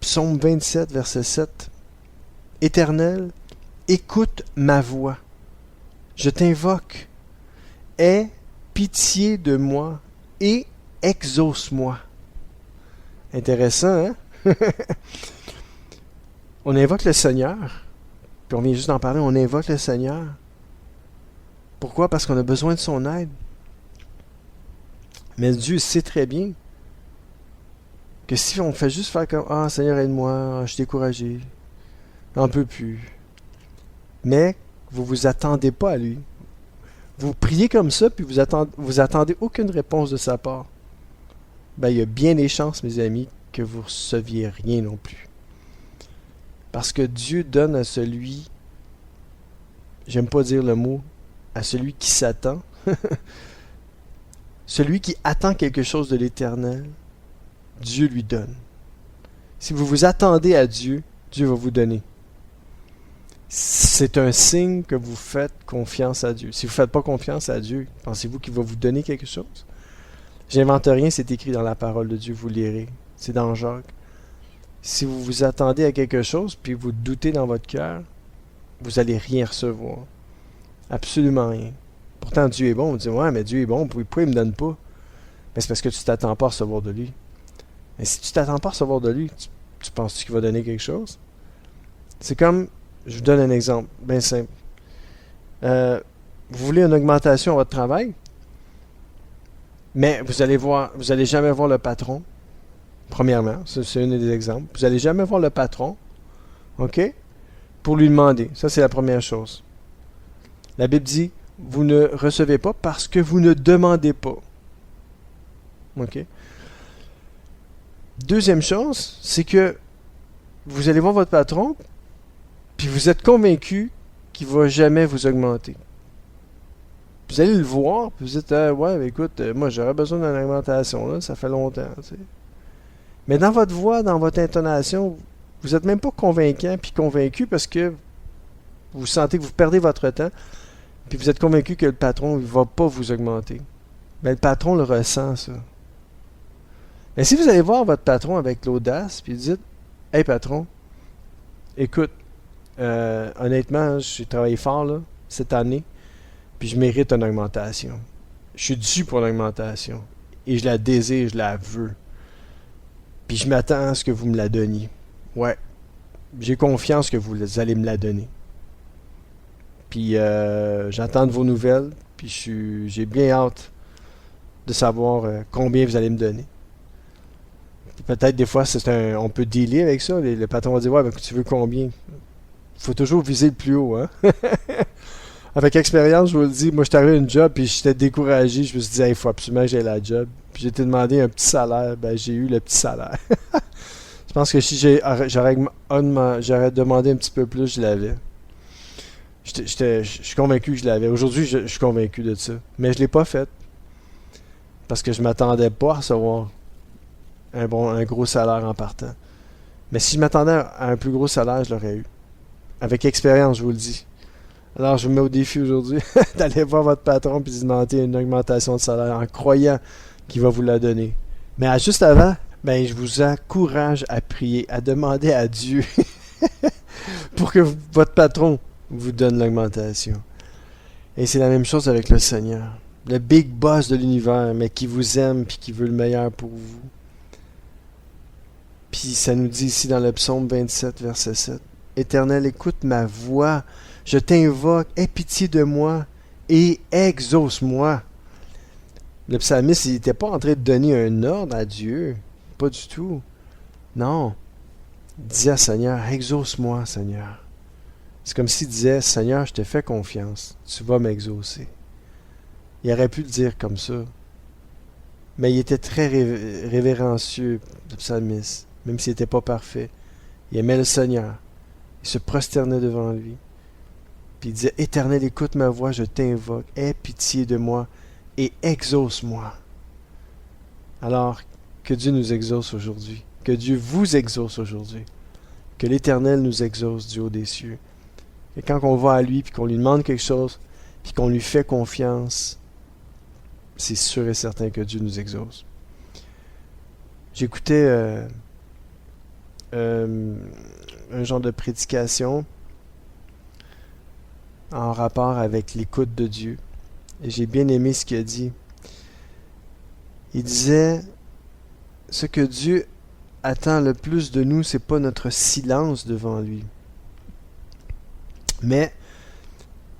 Psaume 27, verset 7. Éternel, écoute ma voix. Je t'invoque. Aie pitié de moi et exauce-moi. Intéressant, hein? On invoque le Seigneur. Puis on vient juste d'en parler. On invoque le Seigneur. Pourquoi? Parce qu'on a besoin de son aide. Mais Dieu sait très bien que si on fait juste faire comme « Ah, Seigneur, aide-moi, je suis découragé, j'en peux plus. » Mais vous ne vous attendez pas à lui. Vous priez comme ça, puis vous attendez aucune réponse de sa part. Ben, il y a bien des chances, mes amis, que vous ne receviez rien non plus. Parce que Dieu donne à celui, j'aime pas dire le mot, à celui qui s'attend, celui qui attend quelque chose de l'Éternel, Dieu lui donne. Si vous vous attendez à Dieu, Dieu va vous donner. C'est un signe que vous faites confiance à Dieu. Si vous ne faites pas confiance à Dieu, pensez-vous qu'il va vous donner quelque chose? J'invente rien, c'est écrit dans la parole de Dieu, vous lirez. C'est dans Jacques. Si vous vous attendez à quelque chose, puis vous doutez dans votre cœur, vous n'allez rien recevoir. Absolument rien. Pourtant, Dieu est bon. On dit, ouais, mais Dieu est bon, pourquoi il ne me donne pas? Mais c'est parce que tu ne t'attends pas à recevoir de lui. Mais si tu ne t'attends pas à recevoir de lui, tu penses qu'il va donner quelque chose? C'est comme, je vous donne un exemple, bien simple. Vous voulez une augmentation à votre travail, mais vous allez jamais voir le patron. Premièrement, c'est un des exemples. Vous n'allez jamais voir le patron, OK? Pour lui demander. Ça, c'est la première chose. La Bible dit, vous ne recevez pas parce que vous ne demandez pas. OK? Deuxième chose, c'est que vous allez voir votre patron, puis vous êtes convaincu qui ne va jamais vous augmenter. Vous allez le voir, puis vous dites, ouais, mais écoute, moi j'aurais besoin d'une augmentation, là, ça fait longtemps. Tu sais. Mais dans votre voix, dans votre intonation, vous n'êtes même pas convaincant puis convaincu parce que vous sentez que vous perdez votre temps, puis vous êtes convaincu que le patron ne va pas vous augmenter. Mais le patron le ressent, ça. Mais si vous allez voir votre patron avec l'audace, puis vous dites, hey patron, écoute, honnêtement, j'ai travaillé fort là, cette année, puis je mérite une augmentation. Je suis dû pour l'augmentation. Et je la désire, je la veux. Puis je m'attends à ce que vous me la donniez. Ouais. J'ai confiance que vous allez me la donner. Puis j'attends de vos nouvelles. Puis j'ai bien hâte de savoir combien vous allez me donner. Peut-être des fois, on peut dealer avec ça. Le patron va dire, ouais, ben, tu veux combien? Faut toujours viser le plus haut, hein? Avec expérience, je vous le dis, moi, je suis arrivé à une job, puis j'étais découragé. Je me suis dit, il faut absolument que j'aie la job. Puis j'ai été demandé un petit salaire. Ben, j'ai eu le petit salaire. Je pense que si j'aurais demandé un petit peu plus, je l'avais. Je suis convaincu que je l'avais. Aujourd'hui, je suis convaincu de ça. Mais je ne l'ai pas fait. Parce que je ne m'attendais pas à recevoir un gros salaire en partant. Mais si je m'attendais à un plus gros salaire, je l'aurais eu. Avec expérience, je vous le dis. Alors, je me mets au défi aujourd'hui d'aller voir votre patron et de demander une augmentation de salaire en croyant qu'il va vous la donner. Mais juste avant, je vous encourage à prier, à demander à Dieu pour que votre patron vous donne l'augmentation. Et c'est la même chose avec le Seigneur. Le big boss de l'univers, mais qui vous aime et qui veut le meilleur pour vous. Puis ça nous dit ici dans le psaume 27, verset 7. « Éternel, écoute ma voix. Je t'invoque, aie pitié de moi et exauce-moi. » Le psalmiste, il n'était pas en train de donner un ordre à Dieu. Pas du tout. Non. Il disait, Seigneur, exauce-moi, Seigneur. C'est comme s'il disait, Seigneur, je te fais confiance. Tu vas m'exaucer. Il aurait pu le dire comme ça. Mais il était très révérencieux, le psalmiste, même s'il n'était pas parfait. Il aimait le Seigneur. Il se prosternait devant lui. Puis il disait, Éternel, écoute ma voix, je t'invoque, aie pitié de moi et exauce-moi. Alors, que Dieu nous exauce aujourd'hui. Que Dieu vous exauce aujourd'hui. Que l'Éternel nous exauce du haut des cieux. Et quand on va à lui, puis qu'on lui demande quelque chose, puis qu'on lui fait confiance, c'est sûr et certain que Dieu nous exauce. J'écoutais un genre de prédication en rapport avec l'écoute de Dieu. Et j'ai bien aimé ce qu'il a dit. Il disait, ce que Dieu attend le plus de nous, c'est pas notre silence devant lui, mais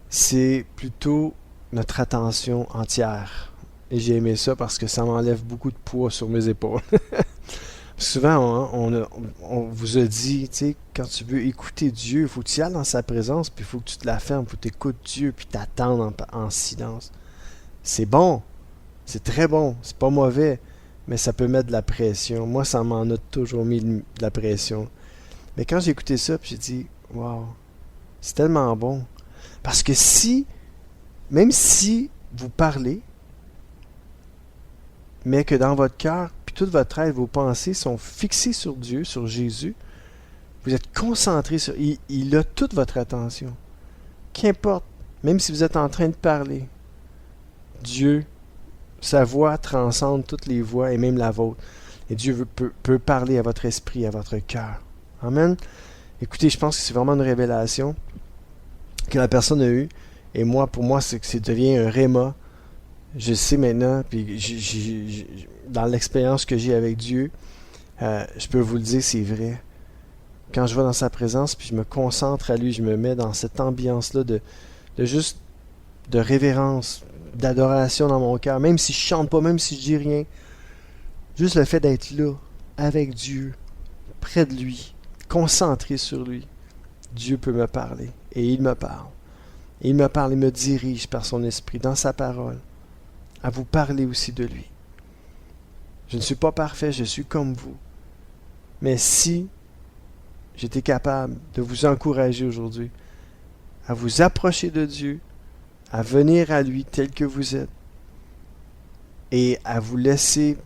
c'est plutôt notre attention entière. Et j'ai aimé ça parce que ça m'enlève beaucoup de poids sur mes épaules. Souvent, on vous a dit, tu sais, quand tu veux écouter Dieu, il faut que tu y ailles dans sa présence, puis il faut que tu te la fermes, il faut que tu écoutes Dieu, puis t'attendre en silence. C'est bon, c'est très bon, c'est pas mauvais, mais ça peut mettre de la pression. Moi, ça m'en a toujours mis de la pression. Mais quand j'ai écouté ça, puis j'ai dit, wow, c'est tellement bon. Parce que même si vous parlez, mais que dans votre cœur, puis toute votre être, vos pensées sont fixées sur Dieu, sur Jésus, vous êtes concentré sur... Il a toute votre attention. Qu'importe, même si vous êtes en train de parler, Dieu, sa voix transcende toutes les voix et même la vôtre. Et Dieu peut parler à votre esprit, à votre cœur. Amen. Écoutez, je pense que c'est vraiment une révélation que la personne a eue. Et moi, pour moi, ça devient un réma. Je sais maintenant, puis dans l'expérience que j'ai avec Dieu, je peux vous le dire, c'est vrai. Quand je vais dans sa présence, puis je me concentre à lui, je me mets dans cette ambiance-là de révérence, d'adoration dans mon cœur, même si je chante pas, même si je dis rien. Juste le fait d'être là, avec Dieu, près de lui, concentré sur lui, Dieu peut me parler. Et il me parle. Et il me parle et me dirige par son esprit, dans sa parole, à vous parler aussi de lui. Je ne suis pas parfait, je suis comme vous. Mais si j'étais capable de vous encourager aujourd'hui à vous approcher de Dieu, à venir à lui tel que vous êtes et à vous laisser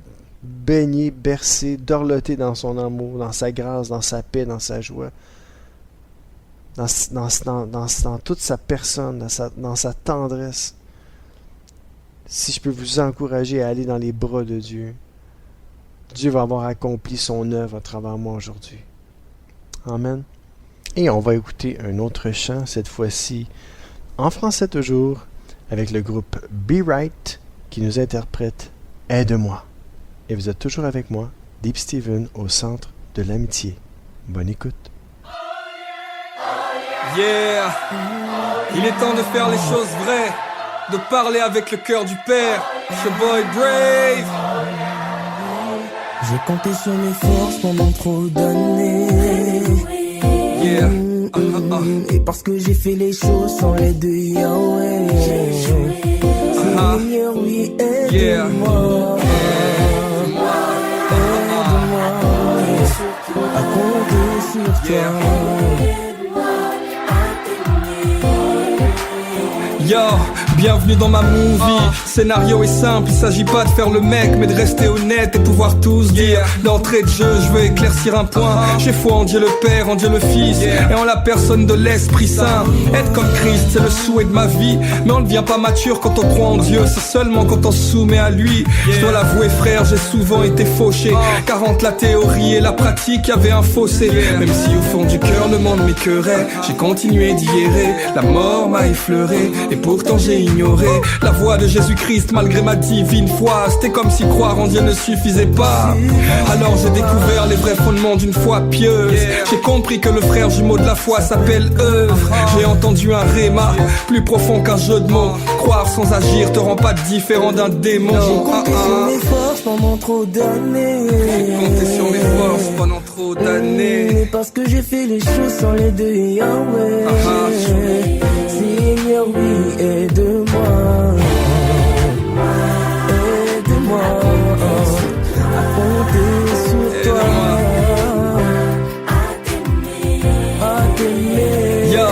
baigner, bercer, dorloter dans son amour, dans sa grâce, dans sa paix, dans sa joie, dans toute sa personne, dans sa tendresse. Si je peux vous encourager à aller dans les bras de Dieu, Dieu va avoir accompli son œuvre à travers moi aujourd'hui. Amen. Et on va écouter un autre chant, cette fois-ci en français toujours, avec le groupe Be Right qui nous interprète « Aide-moi ». Et vous êtes toujours avec moi, Deep Steven, au centre de l'amitié. Bonne écoute. Yeah, il est temps de faire les choses vraies, de parler avec le cœur du Père. Ce boy brave. J'ai compté sur mes forces pendant trop d'années. Yeah. Et parce que j'ai fait les choses sans l'aide de Yahweh. Seigneur, oui, aide-moi. Aide-moi à compter sur toi. Yo, bienvenue dans ma movie. Scénario est simple, il s'agit pas de faire le mec, mais de rester honnête et pouvoir tous dire. D'entrée de jeu, je veux éclaircir un point. J'ai foi en Dieu le Père, en Dieu le Fils, et en la personne de l'Esprit Saint. Être comme Christ, c'est le souhait de ma vie. Mais on ne devient pas mature quand on croit en Dieu, c'est seulement quand on se soumet à lui. Je dois l'avouer frère, j'ai souvent été fauché, car entre la théorie et la pratique, y avait un fossé. Même si au fond du cœur le monde m'écœurait, j'ai continué d'y errer. La mort m'a effleuré, et pourtant j'ai ignoré la voix de Jésus-Christ malgré ma divine foi. C'était comme si croire en Dieu ne suffisait pas. Alors j'ai découvert les vrais fondements d'une foi pieuse. J'ai compris que le frère jumeau de la foi s'appelle œuvre. J'ai entendu un réma plus profond qu'un jeu de mots. Croire sans agir te rend pas différent d'un démon. J'ai compté sur mes forces pendant trop d'années. J'ai compté sur mes forces pendant trop d'années. Parce que j'ai fait les choses sans l'aide de Yahweh. Seigneur, oui, aide-moi. Aide-moi à compter sur toi. À t'aimer. Yo,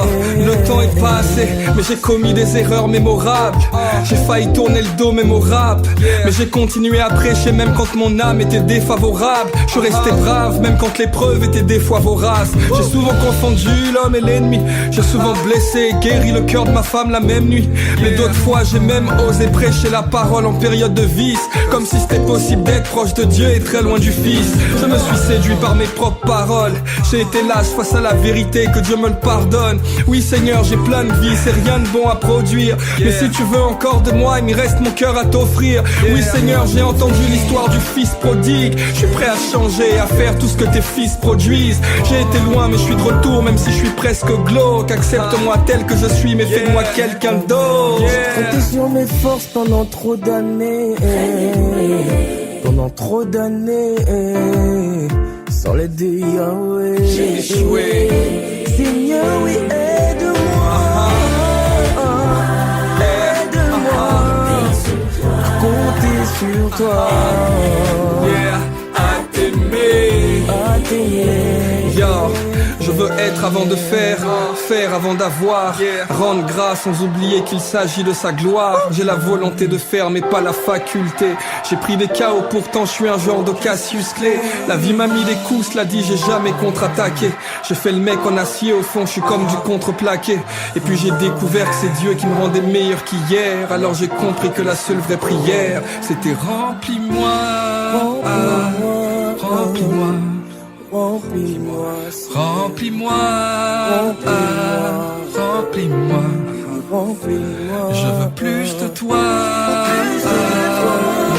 le temps est passé, mais j'ai commis des erreurs mémorables. J'ai failli tourner le dos même au rap, mais j'ai continué à prêcher même quand mon âme était défavorable. Je suis resté brave même quand l'épreuve était des fois vorace. J'ai souvent confondu l'homme et l'ennemi. J'ai souvent blessé et guéri le cœur de ma femme la même nuit. Mais d'autres fois j'ai même osé prêcher la parole en période de vice, comme si c'était possible d'être proche de Dieu et très loin du Fils. Je me suis séduit par mes propres paroles. J'ai été lâche face à la vérité, que Dieu me le pardonne. Oui Seigneur, j'ai plein de vie, c'est rien de bon à produire, mais si tu veux encore de moi, il me reste mon cœur à t'offrir. Oui Seigneur, j'ai entendu l'histoire du fils prodigue. Je suis prêt à changer, à faire tout ce que tes fils produisent. J'ai été loin mais je suis de retour, même si je suis presque glauque. Accepte-moi tel que je suis, mais fais de moi quelqu'un d'autre. J'ai compté sur mes forces pendant trop d'années. Pendant trop d'années. Sans l'aide de Yahweh. J'ai échoué. Seigneur, oui, aide-moi. Aide-moi à compter sur toi. Yeah, à t'aimer. À t'aimer. Yo, je veux être avant de faire, faire avant d'avoir, rendre grâce sans oublier qu'il s'agit de sa gloire. J'ai la volonté de faire mais pas la faculté. J'ai pris des KO, pourtant je suis un genre de Cassius Clay. La vie m'a mis des coups, cela dit j'ai jamais contre-attaqué. J'ai fait le mec en acier, au fond je suis comme du contreplaqué. Et puis j'ai découvert que c'est Dieu qui me rendait meilleur qu'hier. Alors j'ai compris que la seule vraie prière, c'était remplis-moi, remplis-moi. Remplis-moi, Remplis-moi, remplis-moi, remplis-moi. je veux plus de toi,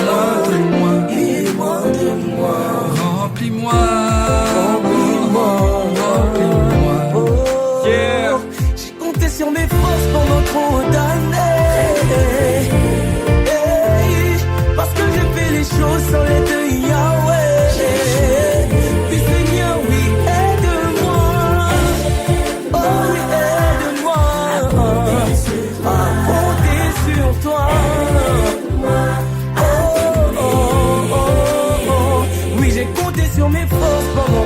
moins de moi, Et moins de moi. remplis-moi, Remplis-moi, remplis-moi, yeah. J'ai compté sur mes forces pendant trop d'années. Hey, parce que j'ai fait les choses sans l'aide de Yahweh. Puis Seigneur, oui, aide-moi. Oh oui, aide-moi à compter sur toi. Oh, oh, oh, oh. Oui, j'ai compté sur mes forces pendant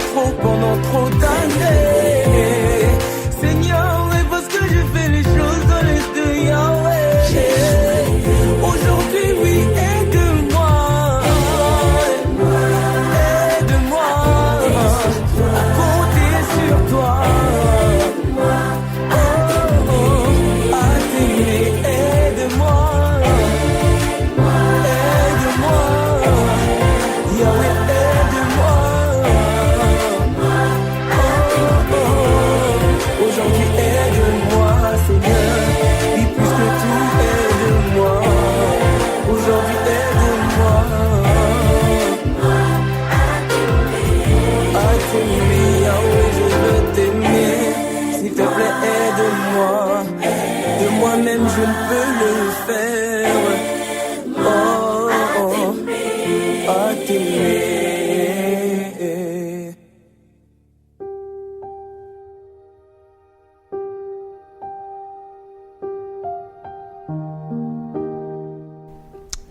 trop d'années. Seigneur, oui, parce que j'ai fait les moi. De moi-même je ne peux le faire. Oh, oh, à t'aimer.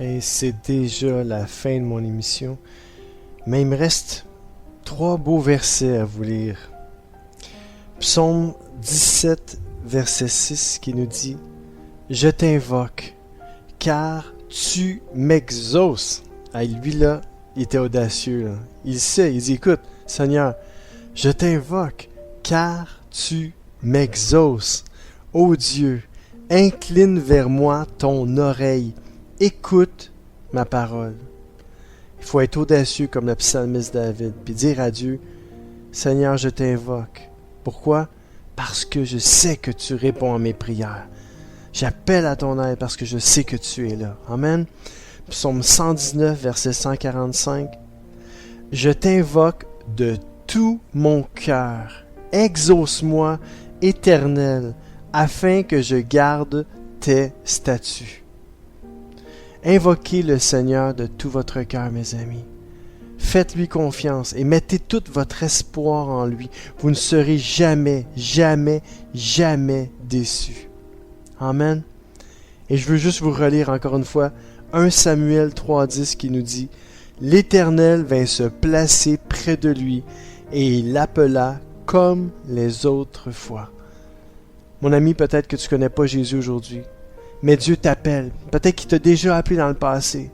Et c'est déjà la fin de mon émission. Mais il me reste 3 beaux versets à vous lire. Psaume 17, verset 6 qui nous dit « Je t'invoque, car tu m'exauces. » Ah, lui là, il était audacieux. Là. Il sait, il dit « Écoute, Seigneur, je t'invoque, car tu m'exauces. Ô Dieu, incline vers moi ton oreille. Écoute ma parole. » Il faut être audacieux comme le psalmiste David, puis dire à Dieu, « Seigneur, je t'invoque. » Pourquoi? Parce que je sais que tu réponds à mes prières. J'appelle à ton aide parce que je sais que tu es là. Amen. Psaume 119, verset 145. « Je t'invoque de tout mon cœur. Exauce-moi, Éternel, afin que je garde tes statuts. » Invoquez le Seigneur de tout votre cœur, mes amis. Faites-lui confiance et mettez tout votre espoir en lui. Vous ne serez jamais, jamais, jamais déçus. Amen. Et je veux juste vous relire encore une fois 1 Samuel 3,10 qui nous dit « L'Éternel vint se placer près de lui et il l'appela comme les autres fois. » Mon ami, peut-être que tu ne connais pas Jésus aujourd'hui, mais Dieu t'appelle. Peut-être qu'il t'a déjà appelé dans le passé.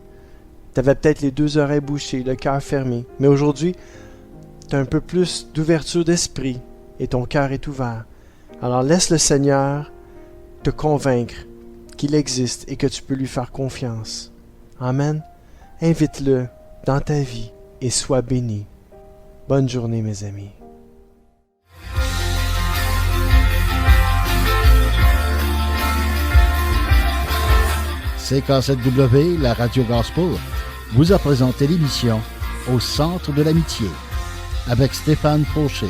Tu avais peut-être les 2 oreilles bouchées, le cœur fermé. Mais aujourd'hui, tu as un peu plus d'ouverture d'esprit et ton cœur est ouvert. Alors laisse le Seigneur te convaincre qu'il existe et que tu peux lui faire confiance. Amen. Invite-le dans ta vie et sois béni. Bonne journée, mes amis. CK7W, la radio Gospel, vous a présenté l'émission Au centre de l'amitié avec Stéphane Fauché.